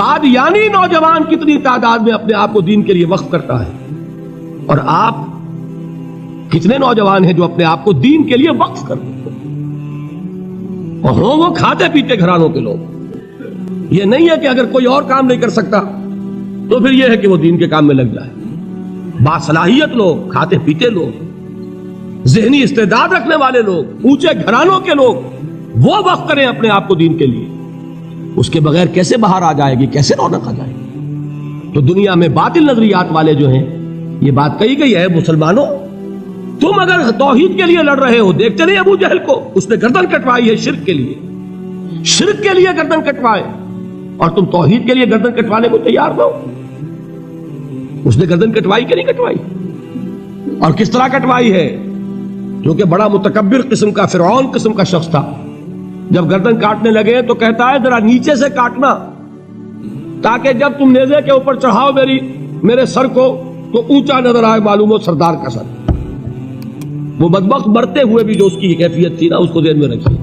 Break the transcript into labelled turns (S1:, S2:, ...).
S1: قادیانی نوجوان کتنی تعداد میں اپنے آپ کو دین کے لیے وقف کرتا ہے، اور آپ کتنے نوجوان ہیں جو اپنے آپ کو دین کے لیے وقف کرتے ہیں، اور ہوں وہ کھاتے پیتے گھرانوں کے لوگ۔ یہ نہیں ہے کہ اگر کوئی اور کام نہیں کر سکتا تو پھر یہ ہے کہ وہ دین کے کام میں لگ جائے۔ باصلاحیت لوگ، کھاتے پیتے لوگ، ذہنی استعداد رکھنے والے لوگ، اونچے گھرانوں کے لوگ، وہ وقف کریں اپنے آپ کو دین کے لیے۔ اس کے بغیر کیسے باہر آ جائے گی، کیسے رونق آ جائے گی؟ تو دنیا میں باطل نظریات والے جو ہیں، یہ بات کہی گئی ہے، مسلمانوں تم اگر توحید کے لیے لڑ رہے ہو، دیکھتے نہیں ابو جہل کو، اس نے گردن کٹوائی ہے شرک کے لیے، شرک کے لیے گردن کٹوائے، اور تم توحید کے لیے گردن کٹوانے کو تیار نہ ہو۔ اس نے گردن کٹوائی کہ نہیں کٹوائی؟ اور کس طرح کٹوائی ہے؟ کیونکہ بڑا متکبر قسم کا، فرعون قسم کا شخص تھا، جب گردن کاٹنے لگے تو کہتا ہے ذرا نیچے سے کاٹنا، تاکہ جب تم نیزے کے اوپر چڑھاؤ میرے سر کو تو اونچا نظر آئے، معلوم ہو سردار کا سر۔ وہ بدبخت مرتے ہوئے بھی جو اس کی کیفیت تھی نا، اس کو ذہن میں رکھیے۔